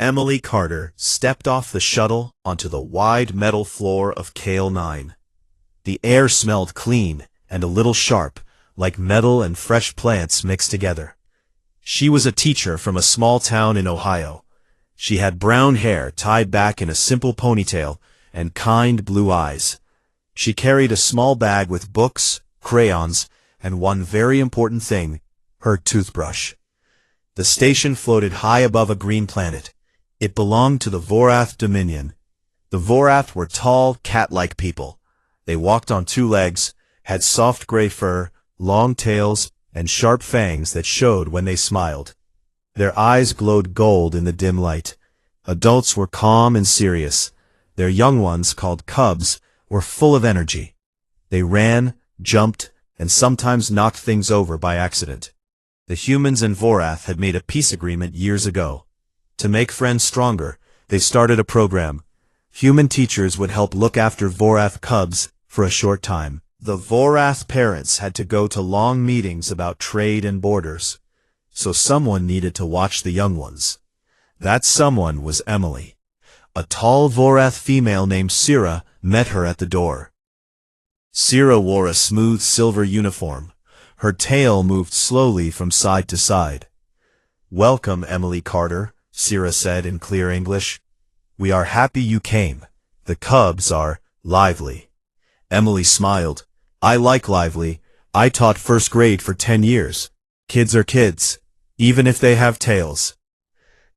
Emily Carter stepped off the shuttle onto the wide metal floor of KL-9. The air smelled clean and a little sharp, like metal and fresh plants mixed together. She was a teacher from a small town in Ohio. She had brown hair tied back in a simple ponytail and kind blue eyes. She carried a small bag with books, crayons, and one very important thing, her toothbrush. The station floated high above a green planet. It belonged to the Vorath Dominion. The Vorath were tall, cat-like people. They walked on two legs, had soft gray fur, long tails, and sharp fangs that showed when they smiled. Their eyes glowed gold in the dim light. Adults were calm and serious. Their young ones, called cubs, were full of energy. They ran, jumped, and sometimes knocked things over by accident. The humans and Vorath had made a peace agreement years ago. To make friends stronger, they started a program. Human teachers would help look after Vorath cubs for a short time. The Vorath parents had to go to long meetings about trade and borders, so someone needed to watch the young ones. That someone was Emily. A tall Vorath female named Sira met her at the door. Sira wore a smooth silver uniform. Her tail moved slowly from side to side. "Welcome, Emily Carter," Sira said in clear English. "We are happy you came. The cubs are lively." Emily smiled. "I like lively. I taught first grade for 10 years. Kids are kids, even if they have tails."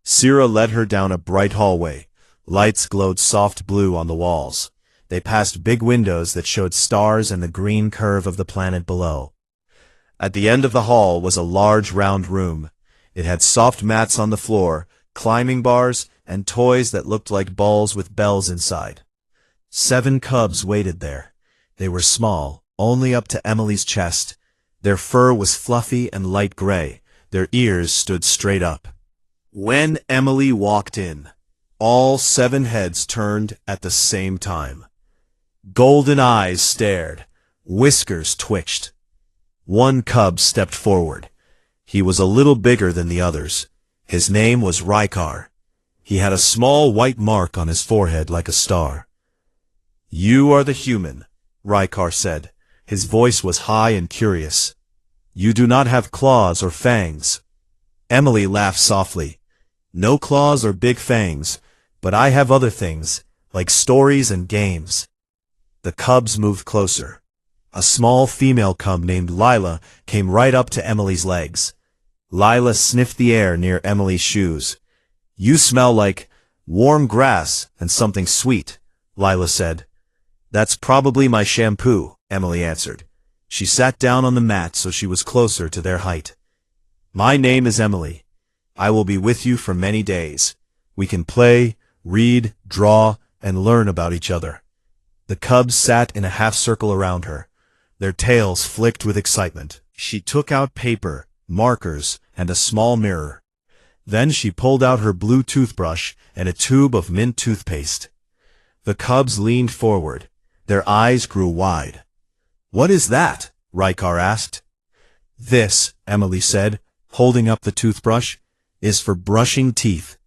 Sira led her down a bright hallway. Lights glowed soft blue on the walls. They passed big windows that showed stars and the green curve of the planet below. At the end of the hall was a large round room. It had soft mats on the floor, climbing bars, and toys that looked like balls with bells inside. 7 cubs waited there. They were small, only up to Emily's chest. Their fur was fluffy and light gray. Their ears stood straight up. When Emily walked in, all 7 heads turned at the same time. Golden eyes stared. Whiskers twitched. One cub stepped forward. He was a little bigger than the others. His name was Rykar. He had a small white mark on his forehead like a star. "You are the human," Rykar said. His voice was high and curious. "You do not have claws or fangs." Emily laughed softly. "No claws or big fangs, but I have other things, like stories and games." The cubs moved closer. A small female cub named Lila came right up to Emily's legs. Lila sniffed the air near Emily's shoes. "You smell like warm grass and something sweet," Lila said. "That's probably my shampoo," Emily answered. She sat down on the mat so she was closer to their height. "My name is Emily. I will be with you for many days. We can play, read, draw, and learn about each other." The cubs sat in a half-circle around her. Their tails flicked with excitement. She took out paper, markers, and a small mirror. Then she pulled out her blue toothbrush and a tube of mint toothpaste. The cubs leaned forward. Their eyes grew wide. "What is that?" Rykar asked. "This," Emily said, holding up the toothbrush, "is for brushing teeth.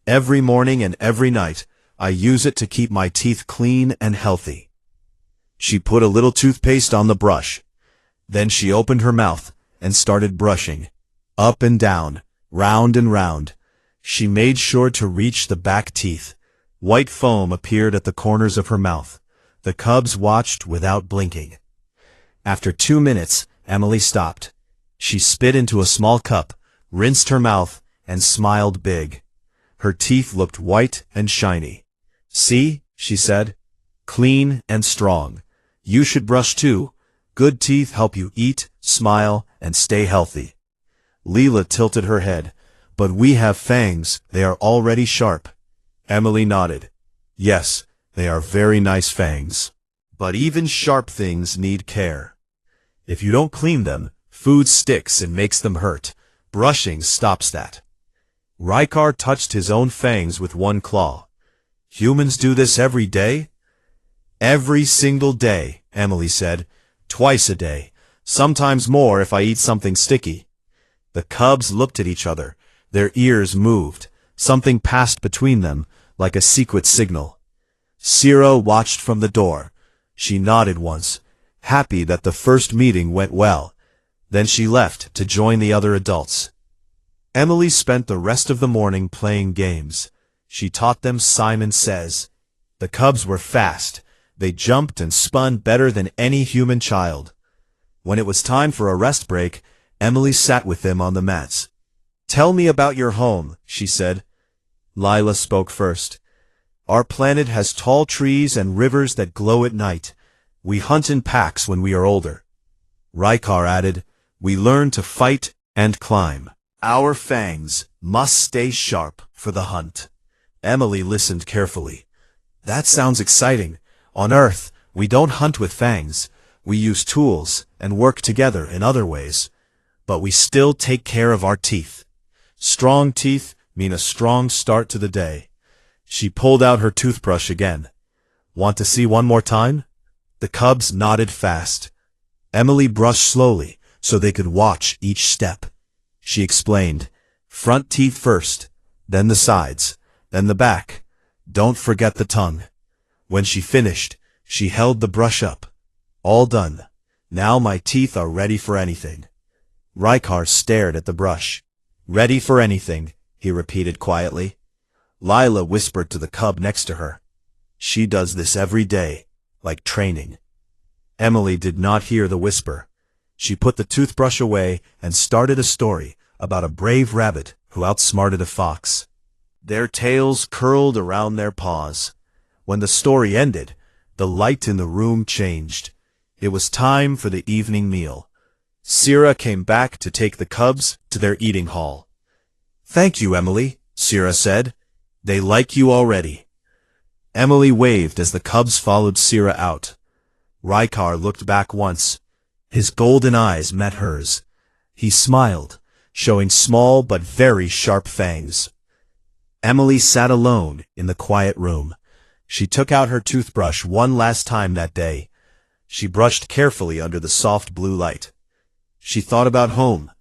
Every morning and every night, I use it to keep my teeth clean and healthy." She put a little toothpaste on the brush. Then she opened her mouth and started brushing. Up and down, round and round. She made sure to reach the back teeth. White foam appeared at the corners of her mouth. The cubs watched without blinking. After 2 minutes, Emily stopped. She spit into a small cup, rinsed her mouth, and smiled big. Her teeth looked white and shiny. "See," she said, "clean and strong. You should brush too. Good teeth help you eat, smile, and stay healthy." Leela tilted her head. "But we have fangs. They are already sharp." Emily nodded. "Yes, they are very nice fangs. But even sharp things need care. If you don't clean them, food sticks and makes them hurt. Brushing stops that." Rykar touched his own fangs with one claw. "Humans do this every day?" "Every single day," Emily said. "Twice a day. Sometimes more if I eat something sticky." The cubs looked at each other. Their ears moved. Something passed between them, like a secret signal. Sierra watched from the door. She nodded once, happy that the first meeting went well. Then she left to join the other adults. Emily spent the rest of the morning playing games. She taught them Simon Says. The cubs were fast. They jumped and spun better than any human child. When it was time for a rest break, Emily sat with them on the mats. "Tell me about your home," she said. Lila spoke first. "Our planet has tall trees and rivers that glow at night. We hunt in packs when we are older." Rykar added, "We learn to fight and climb. Our fangs must stay sharp for the hunt." Emily listened carefully. "That sounds exciting. On Earth, we don't hunt with fangs. We use tools and work together in other ways. But we still take care of our teeth. Strong teeth mean a strong start to the day." She pulled out her toothbrush again. "Want to see one more time?" The cubs nodded fast. Emily brushed slowly so they could watch each step. She explained, "Front teeth first, then the sides, then the back. Don't forget the tongue." When she finished, she held the brush up. "All done. Now my teeth are ready for anything." Rykar stared at the brush. "Ready for anything," he repeated quietly. Lila whispered to the cub next to her. "She does this every day, like training." Emily did not hear the whisper. She put the toothbrush away and started a story about a brave rabbit who outsmarted a fox. Their tails curled around their paws. When the story ended, the light in the room changed. It was time for the evening meal. Sierra came back to take the cubs to their eating hall. "Thank you, Emily," Sierra said. "They like you already." Emily waved as the cubs followed Sierra out. Rykar looked back once. His golden eyes met hers. He smiled, showing small but very sharp fangs. Emily sat alone in the quiet room. She took out her toothbrush one last time that day. She brushed carefully under the soft blue light. She thought about home,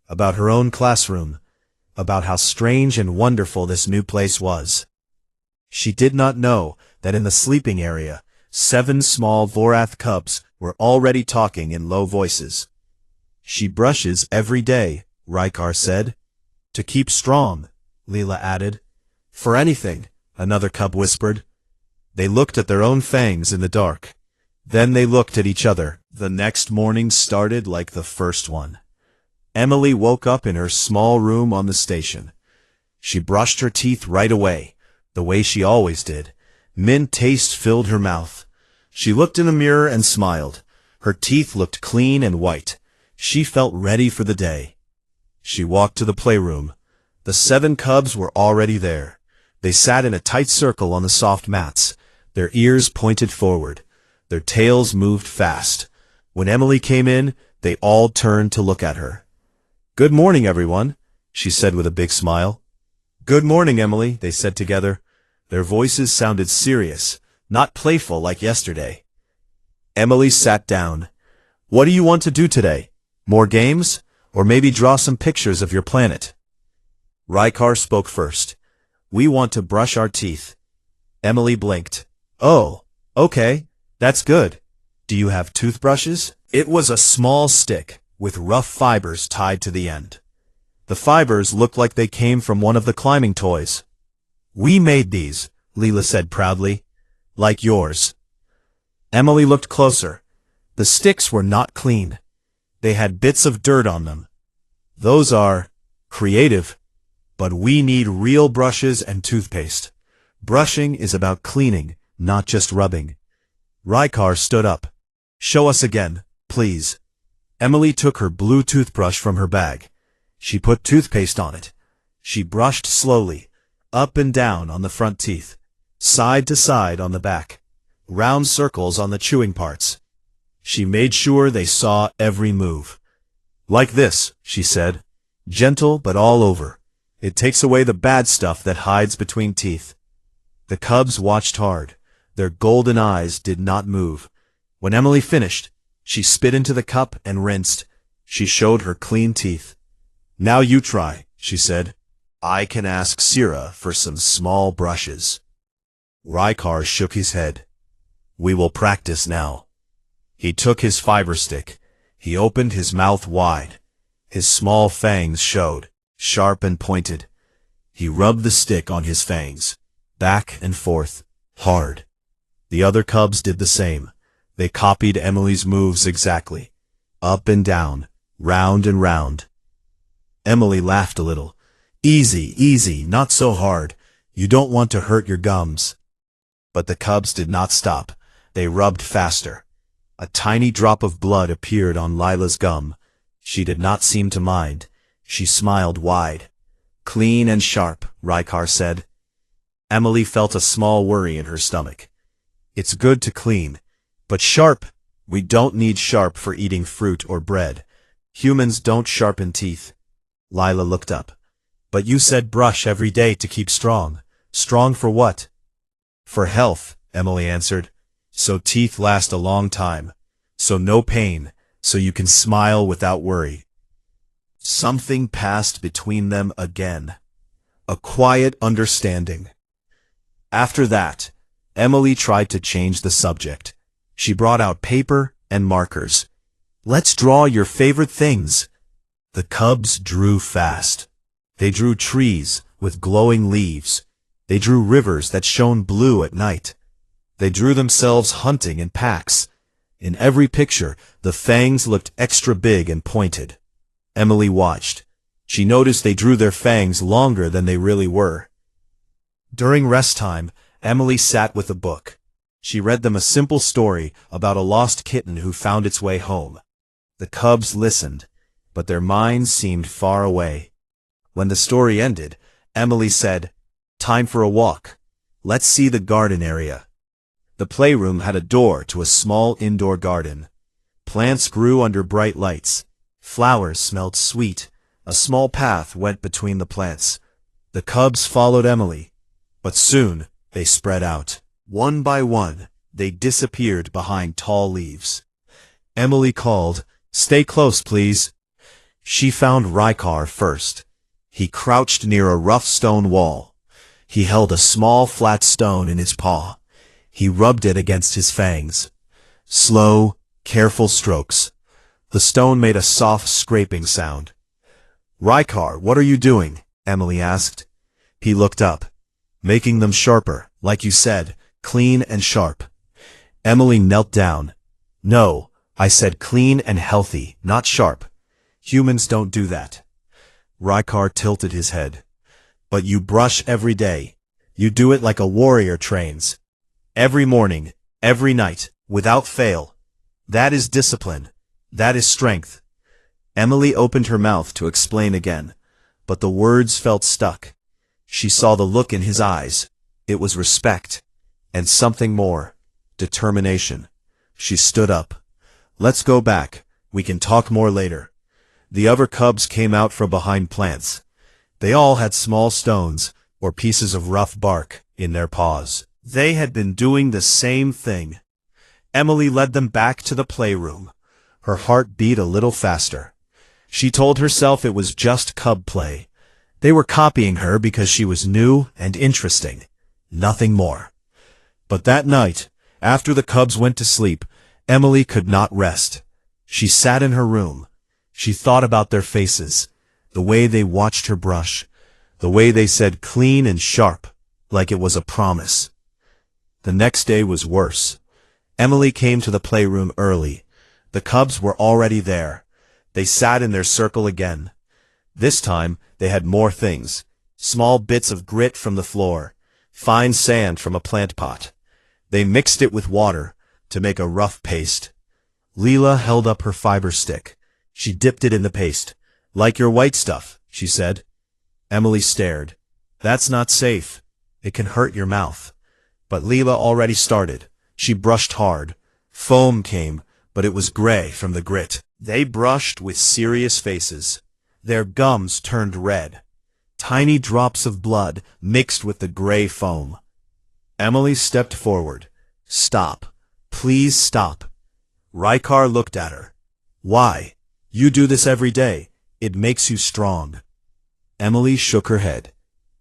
about her own classroom, about how strange and wonderful this new place was. She did not know that in the sleeping area, 7 small Vorath cubs were already talking in low voices. "She brushes every day," Rykar said. "To keep strong," Leela added. "For anything," another cub whispered. They looked at their own fangs in the dark. Then they looked at each other. The next morning started like the first one. Emily woke up in her small room on the station. She brushed her teeth right away, the way she always did. Mint taste filled her mouth. She looked in the mirror and smiled. Her teeth looked clean and white. She felt ready for the day. She walked to the playroom. The 7 cubs were already there. They sat in a tight circle on the soft mats. Their ears pointed forward. Their tails moved fast. When Emily came in, they all turned to look at her. "Good morning, everyone," she said with a big smile. "Good morning, Emily," they said together. Their voices sounded serious, not playful like yesterday. Emily sat down. "What do you want to do today? More games? Or maybe draw some pictures of your planet?" Rykar spoke first. "We want to brush our teeth." Emily blinked. "Oh, okay, that's good. Do you have toothbrushes?" It was a small stick with rough fibers tied to the end. The fibers looked like they came from one of the climbing toys. "We made these," Leela said proudly. "Like yours." Emily looked closer. The sticks were not clean. They had bits of dirt on them. "Those are creative, but we need real brushes and toothpaste. Brushing is about cleaning, not just rubbing." Rykar stood up. "Show us again, please." Emily took her blue toothbrush from her bag. She put toothpaste on it. She brushed slowly, up and down on the front teeth, side to side on the back, round circles on the chewing parts. She made sure they saw every move. "Like this," she said. "Gentle but all over. It takes away the bad stuff that hides between teeth." The cubs watched hard. Their golden eyes did not move. When Emily finished, she spit into the cup and rinsed. She showed her clean teeth. "Now you try," she said. I can ask Sira for some small brushes. Rykar shook his head. We will practice now. He took his fiber stick. He opened his mouth wide. His small fangs showed, sharp and pointed. He rubbed the stick on his fangs, back and forth, hard. The other cubs did the same. They copied Emily's moves exactly. Up and down, round and round. Emily laughed a little. Easy, easy, not so hard. You don't want to hurt your gums. But the cubs did not stop. They rubbed faster. A tiny drop of blood appeared on Lila's gum. She did not seem to mind. She smiled wide. Clean and sharp, Rykar said. Emily felt a small worry in her stomach. It's good to clean, but sharp? We don't need sharp for eating fruit or bread. Humans don't sharpen teeth. Lila looked up. But you said brush every day to keep strong. Strong for what? For health, Emily answered. So teeth last a long time. So no pain. So you can smile without worry. Something passed between them again. A quiet understanding. After that, Emily tried to change the subject. She brought out paper and markers. Let's draw your favorite things. The cubs drew fast. They drew trees with glowing leaves. They drew rivers that shone blue at night. They drew themselves hunting in packs. In every picture, the fangs looked extra big and pointed. Emily watched. She noticed they drew their fangs longer than they really were. During rest time, Emily sat with a book. She read them a simple story about a lost kitten who found its way home. The cubs listened, but their minds seemed far away. When the story ended, Emily said, "Time for a walk. Let's see the garden area." The playroom had a door to a small indoor garden. Plants grew under bright lights. Flowers smelled sweet. A small path went between the plants. The cubs followed Emily, but soon they spread out. One by one, they disappeared behind tall leaves. Emily called, "Stay close, please." She found Rykar first. He crouched near a rough stone wall. He held a small flat stone in his paw. He rubbed it against his fangs. Slow, careful strokes. The stone made a soft scraping sound. "Rykar, what are you doing?" Emily asked. He looked up. "Making them sharper, like you said, clean and sharp." Emily knelt down. "No, I said clean and healthy, not sharp. Humans don't do that." Rykar tilted his head. "But you brush every day. You do it like a warrior trains. Every morning, every night, without fail. That is discipline. That is strength." Emily opened her mouth to explain again, but the words felt stuck. She saw the look in his eyes. It was respect, and something more, determination. She stood up. "Let's go back. We can talk more later." The other cubs came out from behind plants. They all had small stones, or pieces of rough bark, in their paws. They had been doing the same thing. Emily led them back to the playroom. Her heart beat a little faster. She told herself it was just cub play. They were copying her because she was new and interesting. Nothing more. But that night, after the cubs went to sleep, Emily could not rest. She sat in her room. She thought about their faces, the way they watched her brush, the way they said clean and sharp, like it was a promise. The next day was worse. Emily came to the playroom early. The cubs were already there. They sat in their circle again. This time, they had more things. Small bits of grit from the floor, fine sand from a plant pot. They mixed it with water to make a rough paste. Leela held up her fiber stick. She dipped it in the paste. "Like your white stuff," she said. Emily stared. "That's not safe. It can hurt your mouth." But Leela already started. She brushed hard. Foam came, but it was gray from the grit. They brushed with serious faces. Their gums turned red. Tiny drops of blood mixed with the gray foam. Emily stepped forward. "Stop. Please stop." Rykar looked at her. "Why? You do this every day. It makes you strong." Emily shook her head.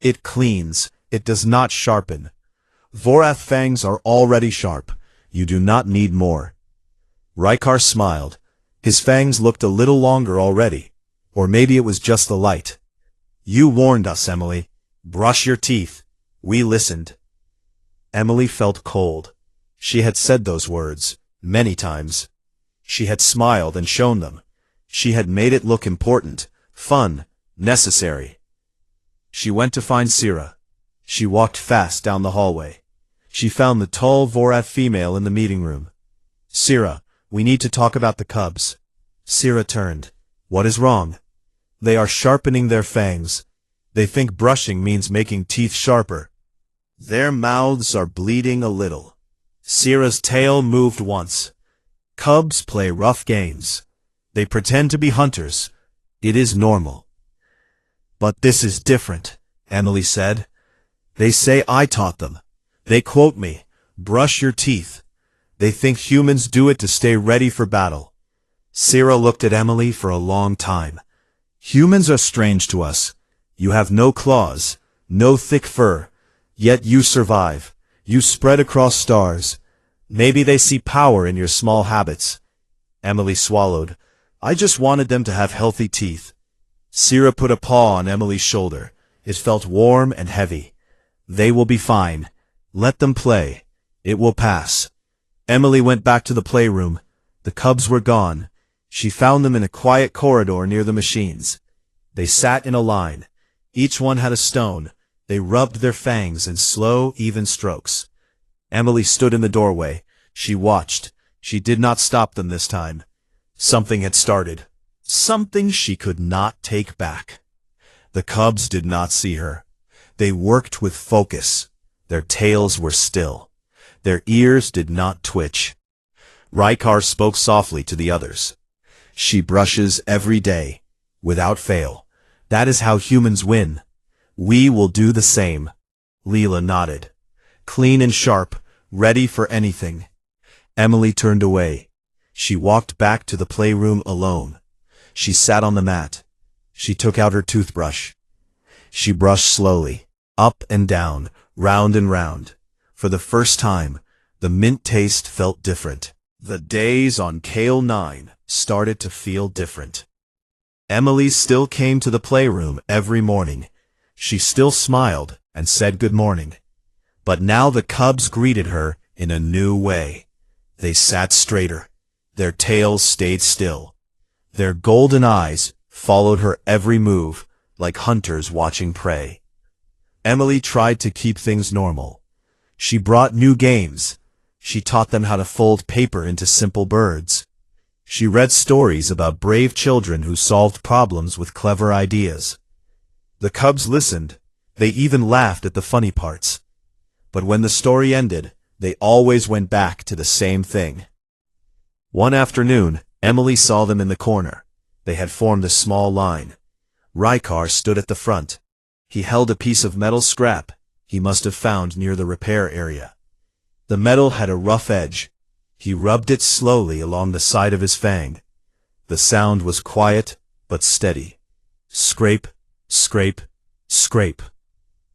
It cleans, it does not sharpen. Vorath fangs are already sharp. You do not need more. Rykar smiled. His fangs looked a little longer already. Or maybe it was just the light. You warned us, Emily. Brush your teeth. We listened. Emily felt cold. She had said those words many times. She had smiled and shown them. She had made it look important, fun, necessary. She went to find Sira. She walked fast down the hallway. She found the tall Vorath female in the meeting room. Sira, we need to talk about the cubs. Sira turned. What is wrong? They are sharpening their fangs. They think brushing means making teeth sharper. Their mouths are bleeding a little. Sira's tail moved once. Cubs play rough games. They pretend to be hunters. It is normal. But this is different, Emily said. They say I taught them. They quote me, brush your teeth. They think humans do it to stay ready for battle. Sira looked at Emily for a long time. Humans are strange to us. You have no claws, no thick fur. Yet you survive. You spread across stars. Maybe they see power in your small habits. Emily swallowed. I just wanted them to have healthy teeth. Sira put a paw on Emily's shoulder. It felt warm and heavy. They will be fine. Let them play. It will pass. Emily went back to the playroom. The cubs were gone. She found them in a quiet corridor near the machines. They sat in a line. Each one had a stone. They rubbed their fangs in slow, even strokes. Emily stood in the doorway. She watched. She did not stop them this time. Something had started. Something she could not take back. The cubs did not see her. They worked with focus. Their tails were still. Their ears did not twitch. Rykar spoke softly to the others. She brushes every day, without fail. That is how humans win. We will do the same. Leela nodded. Clean and sharp, ready for anything. Emily turned away. She walked back to the playroom alone. She sat on the mat. She took out her toothbrush. She brushed slowly, up and down, round and round. For the first time, the mint taste felt different. The days on Kale 9 started to feel different. Emily still came to the playroom every morning. She still smiled and said good morning. But now the cubs greeted her in a new way. They sat straighter. Their tails stayed still. Their golden eyes followed her every move, like hunters watching prey. Emily tried to keep things normal. She brought new games. She taught them how to fold paper into simple birds. She read stories about brave children who solved problems with clever ideas. The cubs listened. They even laughed at the funny parts. But when the story ended, they always went back to the same thing. One afternoon, Emily saw them in the corner. They had formed a small line. Rykar stood at the front. He held a piece of metal scrap he must have found near the repair area. The metal had a rough edge. He rubbed it slowly along the side of his fang. The sound was quiet but steady. Scrape, scrape, scrape.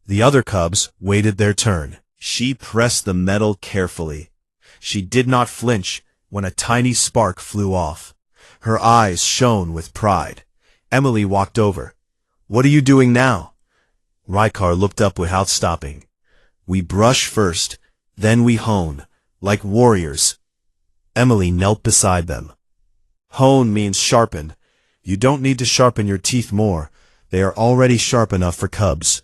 The other cubs waited their turn. She pressed the metal carefully. She did not flinch when a tiny spark flew off. Her eyes shone with pride. Emily walked over. What are you doing now? Rykar looked up without stopping. We brush first, then we hone, like warriors. Emily knelt beside them. Hone means sharpen. You don't need to sharpen your teeth more. They are already sharp enough for cubs.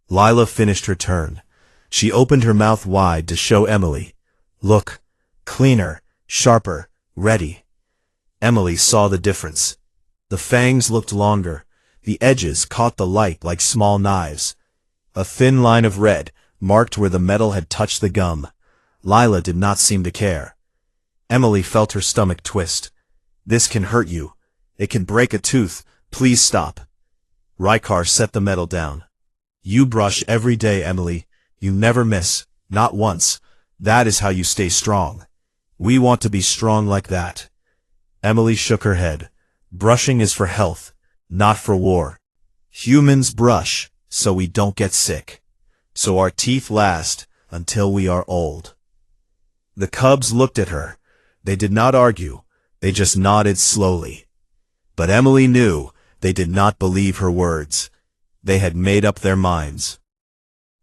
Lila finished her turn. She opened her mouth wide to show Emily. Look, cleaner, sharper, ready. Emily saw the difference. The fangs looked longer. The edges caught the light like small knives. A thin line of red marked where the metal had touched the gum. Lila did not seem to care. Emily felt her stomach twist. This can hurt you. It can break a tooth. Please stop. Rykar set the metal down. You brush every day, Emily. You never miss. Not once. That is how you stay strong. We want to be strong like that. Emily shook her head. Brushing is for health, not for war. Humans brush, so we don't get sick, so our teeth last until we are old. The cubs looked at her. They did not argue. They just nodded slowly. But Emily knew they did not believe her words. They had made up their minds.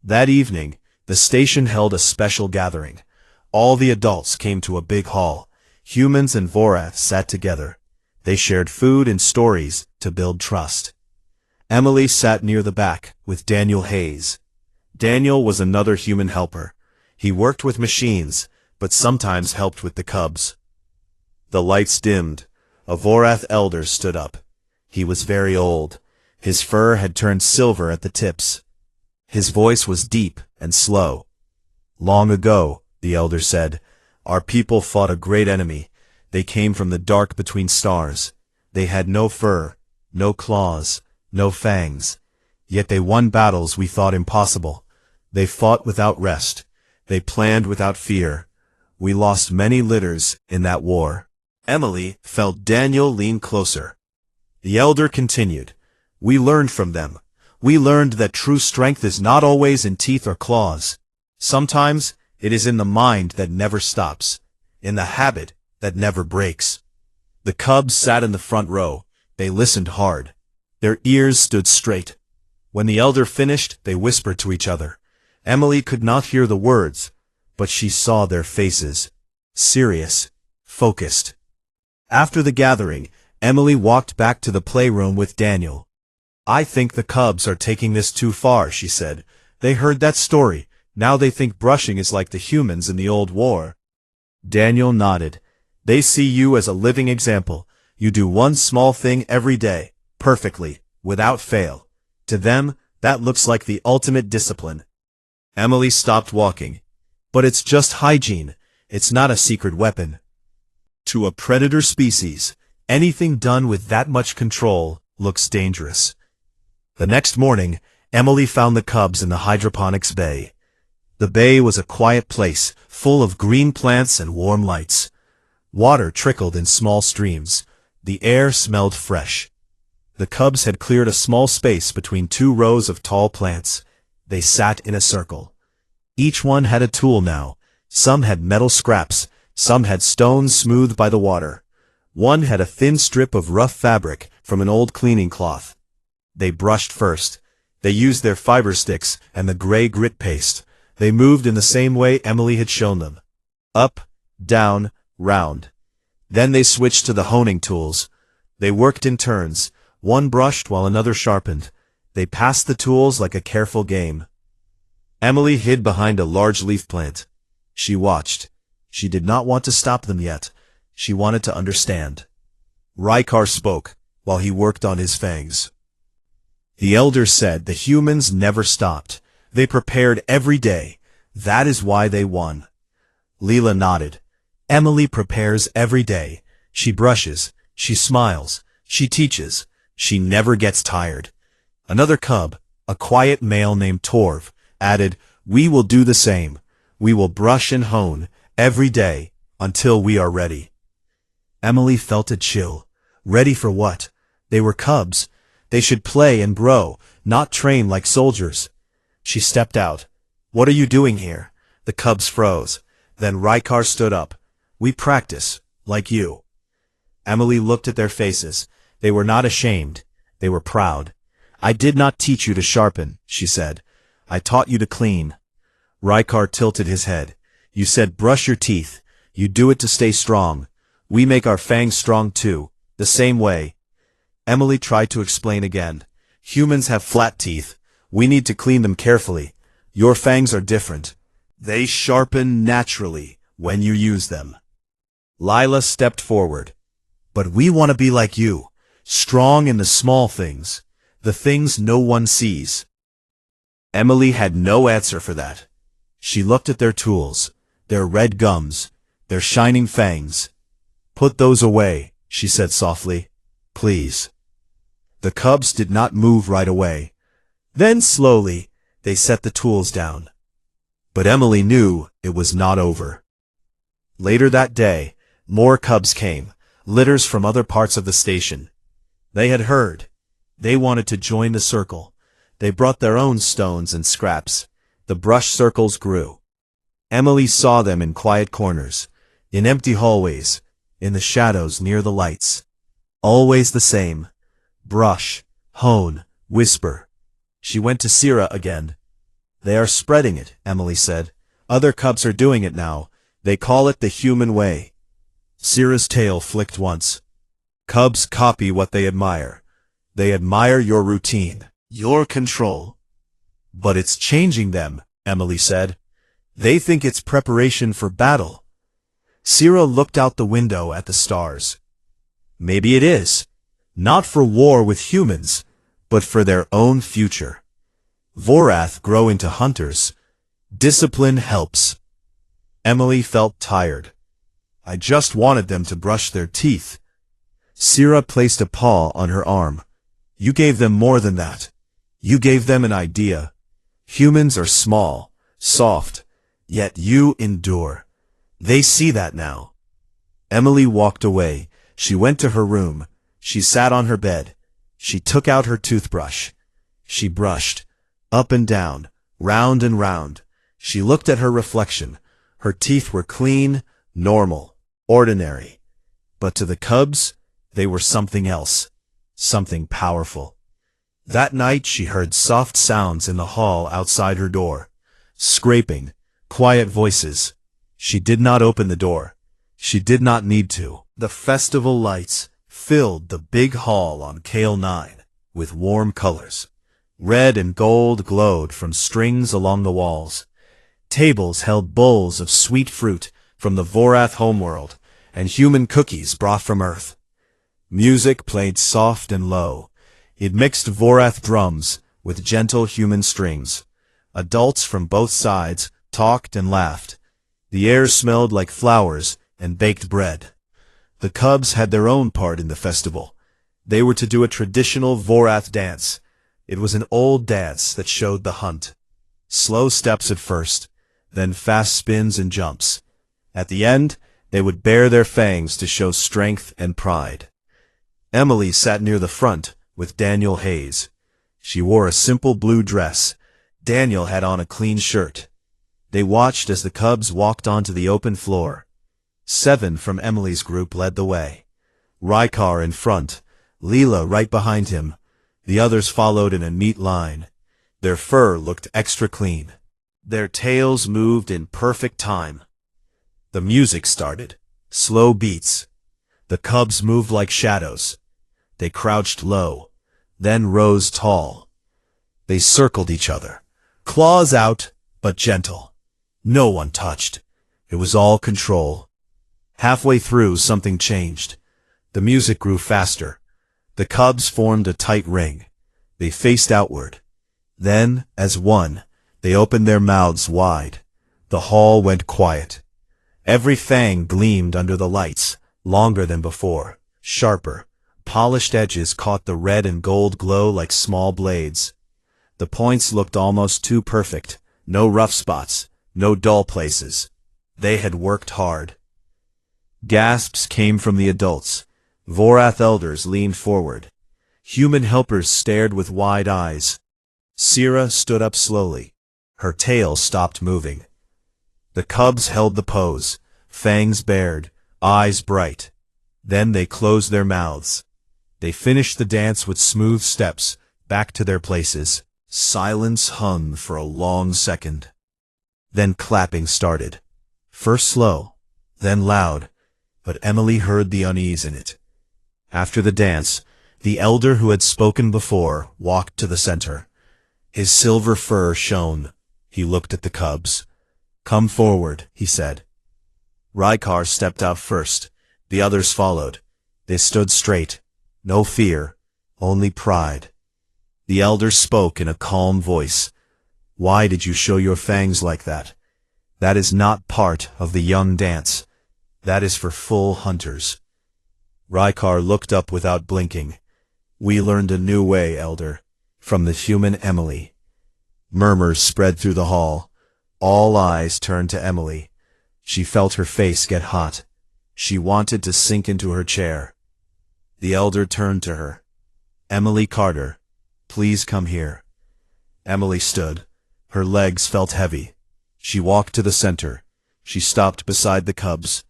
That evening, the station held a special gathering. All the adults came to a big hall. Humans and Vorath sat together. They shared food and stories to build trust. Emily sat near the back with Daniel Hayes. Daniel was another human helper. He worked with machines, but sometimes helped with the cubs. The lights dimmed. A Vorath elder stood up. He was very old. His fur had turned silver at the tips. His voice was deep and slow. Long ago, the elder said, our people fought a great enemy. They came from the dark between stars. They had no fur, no claws, no fangs. Yet they won battles we thought impossible. They fought without rest. They planned without fear. We lost many litters in that war. Emily felt Daniel lean closer. The elder continued, we learned from them. We learned that true strength is not always in teeth or claws. Sometimes it is in the mind that never stops, in the habit that never breaks. The cubs sat in the front row. They listened hard. Their ears stood straight. When the elder finished, they whispered to each other. Emily could not hear the words, but she saw their faces. Serious, focused. After the gathering, Emily walked back to the playroom with Daniel. I think the cubs are taking this too far, she said. They heard that story. Now they think brushing is like the humans in the old war. Daniel nodded. They see you as a living example. You do one small thing every day, perfectly, without fail. To them, that looks like the ultimate discipline. Emily stopped walking. But it's just hygiene. It's not a secret weapon. To a predator species, anything done with that much control looks dangerous. The next morning, Emily found the cubs in the hydroponics bay. The bay was a quiet place, full of green plants and warm lights. Water trickled in small streams. The air smelled fresh. The cubs had cleared a small space between two rows of tall plants. They sat in a circle. Each one had a tool now. Some had metal scraps. Some had stones smoothed by the water. One had a thin strip of rough fabric from an old cleaning cloth. They brushed first. They used their fiber sticks and the gray grit paste. They moved in the same way Emily had shown them. Up, down, round. Then they switched to the honing tools. They worked in turns. One brushed while another sharpened. They passed the tools like a careful game. Emily hid behind a large leaf plant. She watched. She did not want to stop them yet. She wanted to understand. Rykar spoke while he worked on his fangs. The elder said the humans never stopped. They prepared every day. That is why they won. Leela nodded. Emily prepares every day. She brushes. She smiles. She teaches. She never gets tired. Another cub, a quiet male named Torv, added, we will do the same. We will brush and hone every day until we are ready. Emily felt a chill. Ready for what? They were cubs. They should play and grow, not train like soldiers. She stepped out. What are you doing here? The cubs froze. Then Rykar stood up. We practice, like you. Emily looked at their faces. They were not ashamed. They were proud. I did not teach you to sharpen, she said. I taught you to clean. Rykar tilted his head. You said brush your teeth. You do it to stay strong. We make our fangs strong too, the same way. Emily tried to explain again. Humans have flat teeth. We need to clean them carefully. Your fangs are different. They sharpen naturally when you use them. Lila stepped forward. But we want to be like you, strong in the small things, the things no one sees. Emily had no answer for that. She looked at their tools, their red gums, their shining fangs. Put those away, she said softly. Please. The cubs did not move right away. Then slowly, they set the tools down. But Emily knew it was not over. Later that day, more cubs came, litters from other parts of the station. They had heard. They wanted to join the circle. They brought their own stones and scraps. The brush circles grew. Emily saw them in quiet corners, in empty hallways, in the shadows near the lights. Always the same. Brush, hone, whisper. She went to Sira again. They are spreading it, Emily said. Other cubs are doing it now. They call it the human way. Sira's tail flicked once. Cubs copy what they admire. They admire your routine, your control. But it's changing them, Emily said. They think it's preparation for battle. Sira looked out the window at the stars. Maybe it is. Not for war with humans, but for their own future. Vorath grow into hunters. Discipline helps. Emily felt tired. I just wanted them to brush their teeth. Sira placed a paw on her arm. You gave them more than that. You gave them an idea. Humans are small, soft, yet you endure. They see that now. Emily walked away. She went to her room. She sat on her bed. She took out her toothbrush. She brushed, up and down, round and round. She looked at her reflection. Her teeth were clean, normal, ordinary. But to the cubs, they were something else, something powerful. That night she heard soft sounds in the hall outside her door. Scraping, quiet voices. She did not open the door. She did not need to. The festival lights filled the big hall on Kale 9 with warm colors. Red and gold glowed from strings along the walls. Tables held bowls of sweet fruit from the Vorath homeworld and human cookies brought from Earth. Music played soft and low. It mixed Vorath drums with gentle human strings. Adults from both sides talked and laughed. The air smelled like flowers and baked bread. The cubs had their own part in the festival. They were to do a traditional Vorath dance. It was an old dance that showed the hunt. Slow steps at first, then fast spins and jumps. At the end, they would bare their fangs to show strength and pride. Emily sat near the front with Daniel Hayes. She wore a simple blue dress. Daniel had on a clean shirt. They watched as the cubs walked onto the open floor. 7 from Emily's group led the way. Rykar in front, Leela right behind him. The others followed in a neat line. Their fur looked extra clean. Their tails moved in perfect time. The music started. Slow beats. The cubs moved like shadows. They crouched low, then rose tall. They circled each other, claws out, but gentle. No one touched. It was all control. Halfway through, something changed. The music grew faster. The cubs formed a tight ring. They faced outward. Then, as one, they opened their mouths wide. The hall went quiet. Every fang gleamed under the lights, longer than before, sharper. Polished edges caught the red and gold glow like small blades. The points looked almost too perfect. No rough spots, no dull places. They had worked hard. Gasps came from the adults. Vorath elders leaned forward. Human helpers stared with wide eyes. Sira stood up slowly. Her tail stopped moving. The cubs held the pose, fangs bared, eyes bright. Then they closed their mouths. They finished the dance with smooth steps, back to their places. Silence hung for a long second. Then clapping started. First slow, then loud, but Emily heard the unease in it. After the dance, the elder who had spoken before walked to the center. His silver fur shone. He looked at the cubs. Come forward, he said. Rykar stepped out first. The others followed. They stood straight. No fear, only pride. The elder spoke in a calm voice. Why did you show your fangs like that? That is not part of the young dance. That is for full hunters. Rykar looked up without blinking. We learned a new way, elder, from the human Emily. Murmurs spread through the hall. All eyes turned to Emily. She felt her face get hot. She wanted to sink into her chair. The elder turned to her. Emily Carter, please come here. Emily stood. Her legs felt heavy. She walked to the center. She stopped beside the cubs.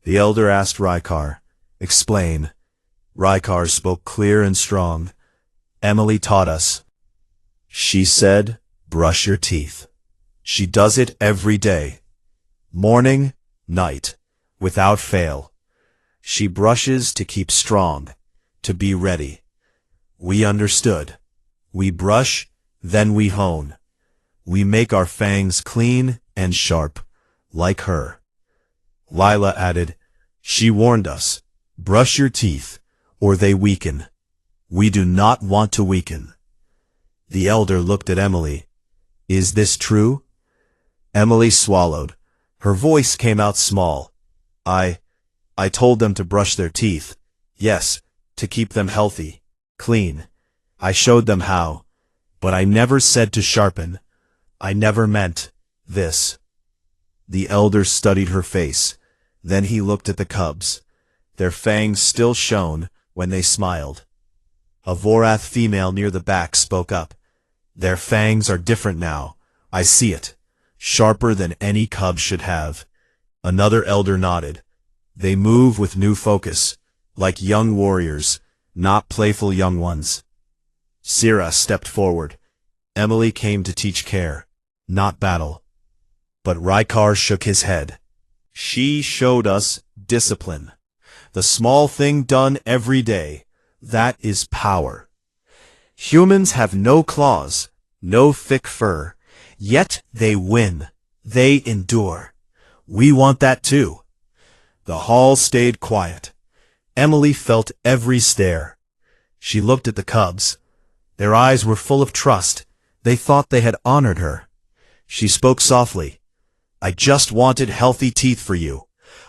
The elder asked Rykar, "Explain." Rykar spoke clear and strong. "Emily taught us. She said, brush your teeth. She does it every day. Morning, night, without fail. She brushes to keep strong, to be ready. We understood. We brush, then we hone. We make our fangs clean and sharp, like her." Lila added, "She warned us, brush your teeth, or they weaken. We do not want to weaken." The elder looked at Emily. "Is this true?" Emily swallowed. Her voice came out small. I told them to brush their teeth. Yes, to keep them healthy, clean. I showed them how. But I never said to sharpen. I never meant this." The elder studied her face. Then he looked at the cubs. Their fangs still shone when they smiled. A Vorath female near the back spoke up. "Their fangs are different now. I see it. Sharper than any cub should have." Another elder nodded. "They move with new focus, like young warriors, not playful young ones." Sira stepped forward. Emily came to teach care, not battle. But Rykar shook his head. "She showed us discipline. The small thing done every day, that is power. Humans have no claws, no thick fur, yet they win. They endure. We want that too." The hall stayed quiet. Emily felt every stare. She looked at the cubs. Their eyes were full of trust. They thought they had honored her. She spoke softly. "I just wanted healthy teeth for you.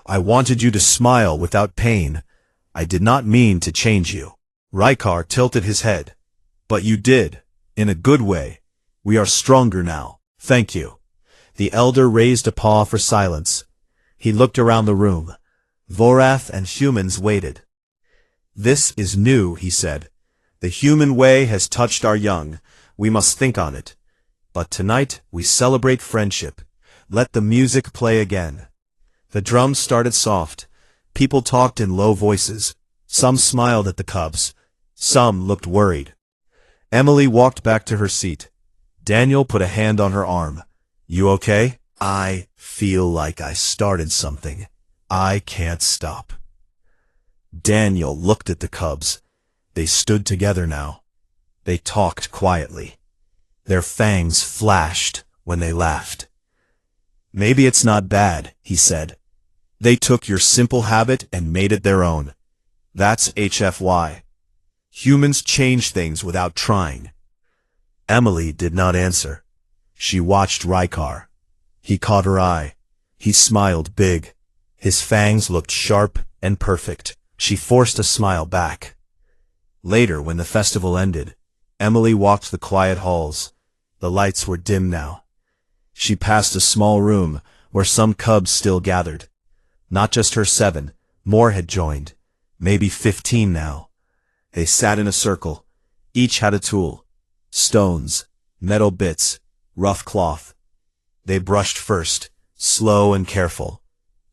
I wanted you to smile without pain. I did not mean to change you." Rykar tilted his head. "But you did, in a good way. We are stronger now. Thank you." The elder raised a paw for silence. He looked around the room. Vorath and humans waited. "This is new," he said. "The human way has touched our young. We must think on it. But tonight we celebrate friendship. Let the music play again." The drums started soft. People talked in low voices. Some smiled at the cubs. Some looked worried. Emily walked back to her seat. Daniel put a hand on her arm. "You okay?" "I feel like I started something. I can't stop." Daniel looked at the cubs. They stood together now. They talked quietly. Their fangs flashed when they laughed. "Maybe it's not bad," he said. "They took your simple habit and made it their own. That's HFY. Humans change things without trying." Emily did not answer. She watched Rykar. He caught her eye. He smiled big. His fangs looked sharp and perfect. She forced a smile back. Later, when the festival ended, Emily walked the quiet halls. The lights were dim now. She passed a small room where some cubs still gathered. Not just her 7, more had joined. Maybe 15 now. They sat in a circle. Each had a tool. Stones, metal bits, rough cloth. They brushed first, slow and careful.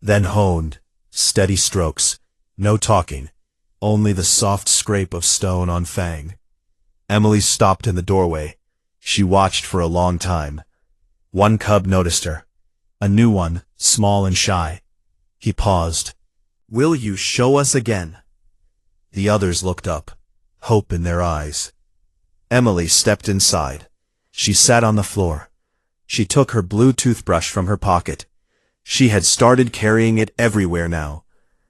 Then honed, steady strokes. No talking, only the soft scrape of stone on fang. Emily stopped in the doorway. She watched for a long time. One cub noticed her. A new one, small and shy. He paused. "Will you show us again?" The others looked up, hope in their eyes. Emily stepped inside. She sat on the floor. She took her blue toothbrush from her pocket. She had started carrying it everywhere now.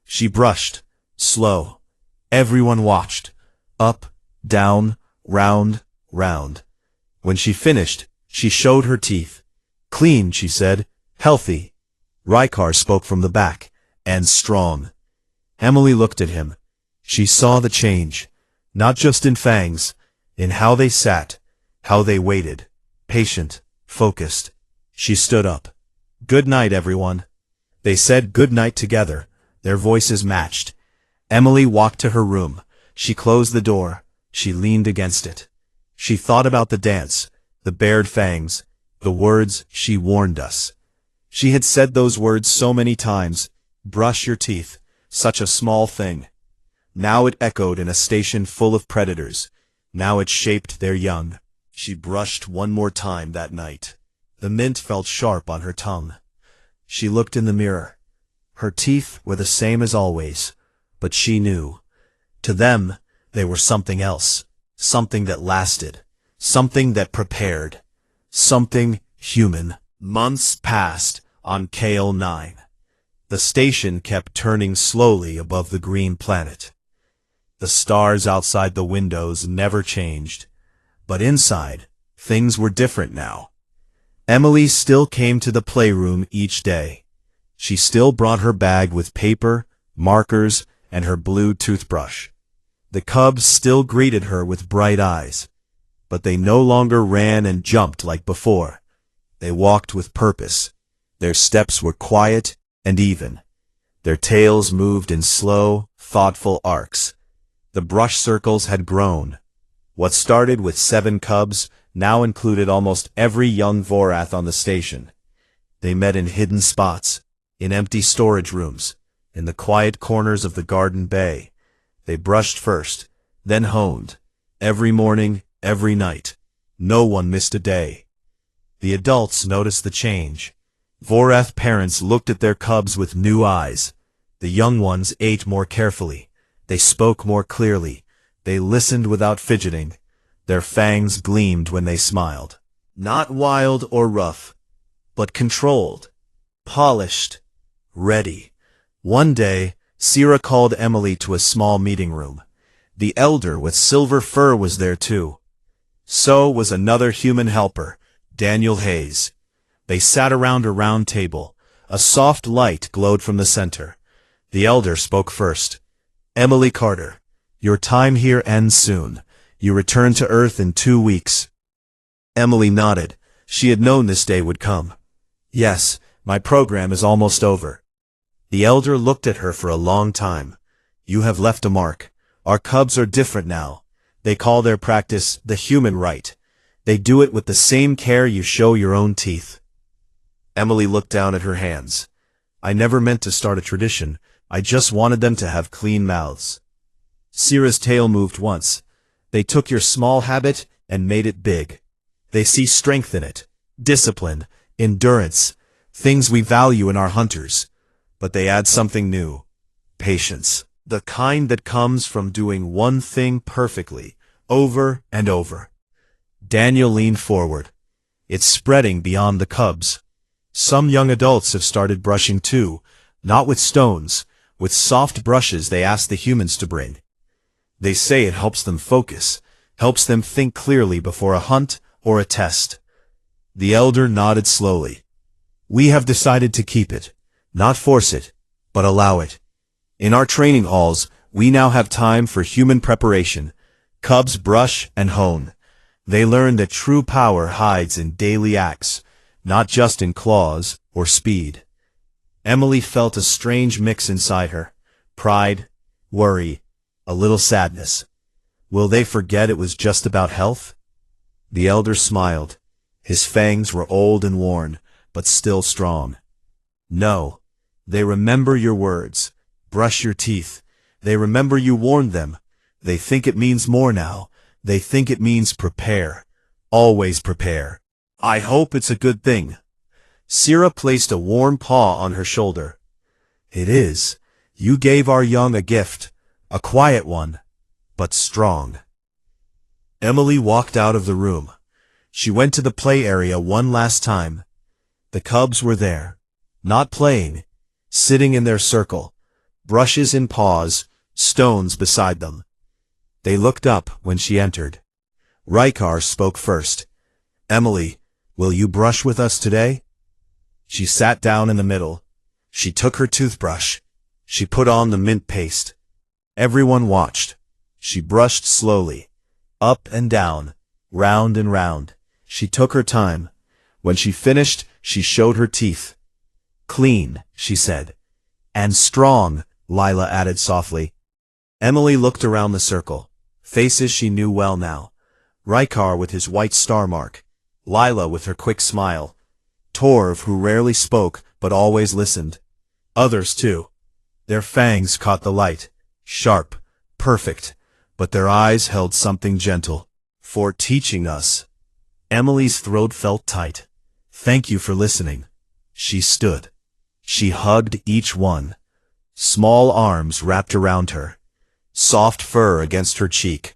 She brushed, slow. Everyone watched. Up, down, round, round. When she finished, she showed her teeth. "Clean," she said. "Healthy." Rykar spoke from the back. "And strong." Emily looked at him. She saw the change, not just in fangs, in how they sat, how they waited, patient, focused. She stood up. "Good night, everyone." They said good night together. Their voices matched. Emily walked to her room. She closed the door. She leaned against it. She thought about the dance, The bared fangs, the words she warned us. She had said those words so many times. Brush your teeth, such a small thing. Now it echoed in a station full of predators. Now it shaped their young. She brushed one more time that night. The mint felt sharp on her tongue. She looked in the mirror. Her teeth were the same as always, but she knew. To them, they were something else. Something that lasted. Something that prepared. Something human. Months passed on KL9. The station kept turning slowly above the green planet. The stars outside the windows never changed. But inside, things were different now. Emily still came to the playroom each day. She still brought her bag with paper, markers, and her blue toothbrush. The cubs still greeted her with bright eyes. But they no longer ran and jumped like before. They walked with purpose. Their steps were quiet and even. Their tails moved in slow, thoughtful arcs. The brush circles had grown. What started with 7 cubs now included almost every young Vorath on the station. They met in hidden spots, in empty storage rooms, in the quiet corners of the garden bay. They brushed first, then honed. Every morning, every night. No one missed a day. The adults noticed the change. Vorath parents looked at their cubs with new eyes. The young ones ate more carefully. They spoke more clearly. They listened without fidgeting. Their fangs gleamed when they smiled. Not wild or rough, but controlled, polished, ready. One day, Sierra called Emily to a small meeting room. The elder with silver fur was there too. So was another human helper, Daniel Hayes. They sat around a round table. A soft light glowed from the center. The elder spoke first. Emily Carter, your time here ends soon. You return to Earth in 2 weeks. Emily nodded. She had known this day would come. Yes, my program is almost over. The elder looked at her for a long time. You have left a mark. Our cubs are different now. They call their practice the human rite. They do it with the same care you show your own teeth. Emily looked down at her hands. I never meant to start a tradition. I just wanted them to have clean mouths. Sierra's tail moved once. They took your small habit and made it big. They see strength in it, discipline, endurance, things we value in our hunters. But they add something new. Patience. The kind that comes from doing one thing perfectly, over and over. Daniel leaned forward. It's spreading beyond the cubs. Some young adults have started brushing too, not with stones, with soft brushes they ask the humans to bring. They say it helps them focus, helps them think clearly before a hunt or a test. The elder nodded slowly. We have decided to keep it, not force it, but allow it. In our training halls, we now have time for human preparation. Cubs brush and hone. They learn that true power hides in daily acts, not just in claws or speed. Emily felt a strange mix inside her. Pride, worry, a little sadness. Will they forget it was just about health? The elder smiled. His fangs were old and worn, but still strong. No, they remember your words. Brush your teeth. They remember you warned them. They think it means more now. They think it means prepare. Always prepare. I hope it's a good thing. Sierra placed a warm paw on her shoulder. It is. You gave our young a gift. A quiet one, but strong. Emily walked out of the room. She went to the play area one last time. The cubs were there, not playing, sitting in their circle, brushes in paws, stones beside them. They looked up when she entered. Rykar spoke first. Emily, will you brush with us today? She sat down in the middle. She took her toothbrush. She put on the mint paste. Everyone watched. She brushed slowly, up and down, round and round. She took her time. When she finished, she showed her teeth. Clean, she said. And strong, Lila added softly. Emily looked around the circle. Faces she knew well now. Rykar with his white star mark. Lila with her quick smile, Torv who rarely spoke but always listened. Others too. Their fangs caught the light, sharp, perfect, but their eyes held something gentle. For teaching us. Emily's throat felt tight. Thank you for listening. She stood. She hugged each one. Small arms wrapped around her. Soft fur against her cheek.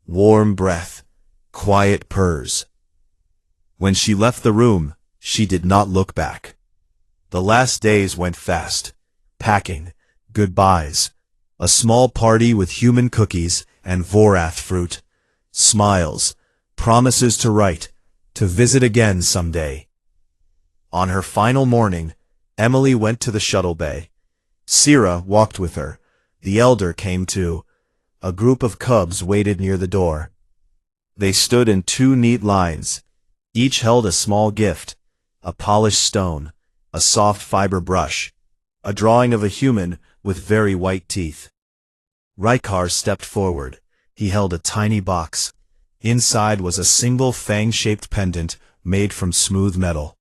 Warm breath. Quiet purrs. When she left the room, she did not look back. The last days went fast. Packing. Goodbyes. A small party with human cookies and Vorath fruit. Smiles. Promises to write. To visit again someday. On her final morning, Emily went to the shuttle bay. Sira walked with her. The elder came too. A group of cubs waited near the door. They stood in 2 neat lines. Each held a small gift. A polished stone. A soft fiber brush. A drawing of a human with very white teeth. Rykar stepped forward. He held a tiny box. Inside was a single fang-shaped pendant made from smooth metal.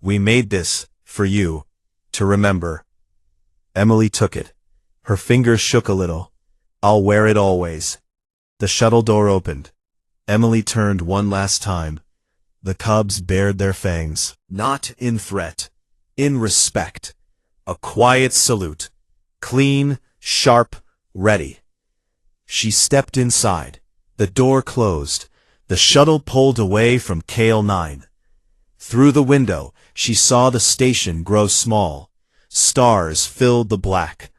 We made this, for you, to remember. Emily took it. Her fingers shook a little. I'll wear it always. The shuttle door opened. Emily turned one last time. The cubs bared their fangs. Not in threat. In respect. A quiet salute. Clean, sharp, ready. She stepped inside. The door closed. The shuttle pulled away from Kale 9. Through the window, she saw the station grow small. Stars filled the black.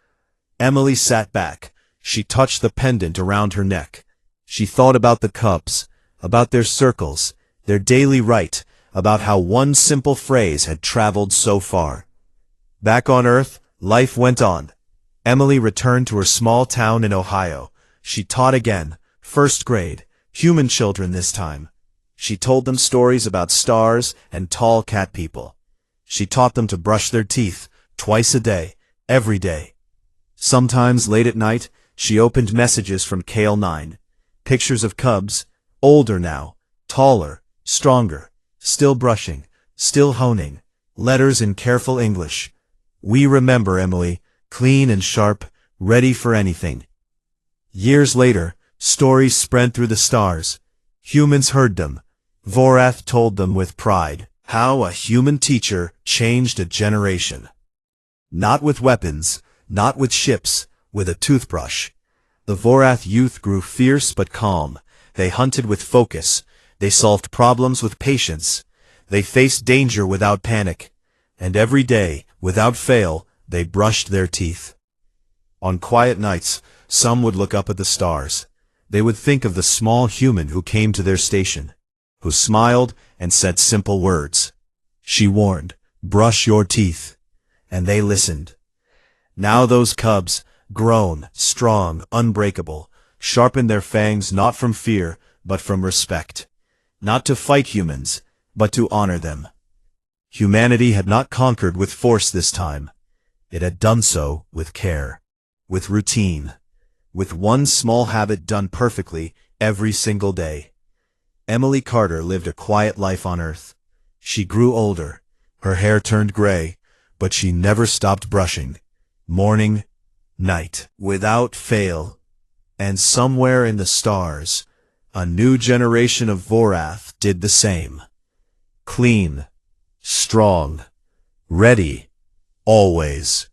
Emily sat back. She touched the pendant around her neck. She thought about the cubs, about their circles, their daily rite, about how one simple phrase had traveled so far. Back on Earth, life went on. Emily returned to her small town in Ohio. She taught again. First grade, human children this time. She told them stories about stars and tall cat people. She taught them to brush their teeth twice a day, every day. Sometimes late at night, she opened messages from Kale 9. Pictures of cubs, older now, taller, stronger, still brushing, still honing. Letters in careful English. We remember Emily, clean and sharp, ready for anything. Years later, stories spread through the stars. Humans heard them. Vorath told them with pride. How a human teacher changed a generation. Not with weapons, not with ships, with a toothbrush. The Vorath youth grew fierce but calm. They hunted with focus. They solved problems with patience. They faced danger without panic. And every day, without fail, they brushed their teeth. On quiet nights, some would look up at the stars. They would think of the small human who came to their station, who smiled and said simple words. She warned, brush your teeth. And they listened. Now those cubs, grown, strong, unbreakable, sharpened their fangs not from fear, but from respect. Not to fight humans, but to honor them. Humanity had not conquered with force this time. It had done so with care, with routine, with one small habit done perfectly every single day. Emily Carter lived a quiet life on Earth. She grew older. Her hair turned gray, but she never stopped brushing. Morning, night, without fail. And somewhere in the stars, a new generation of Vorath did the same. Clean, strong, ready, always.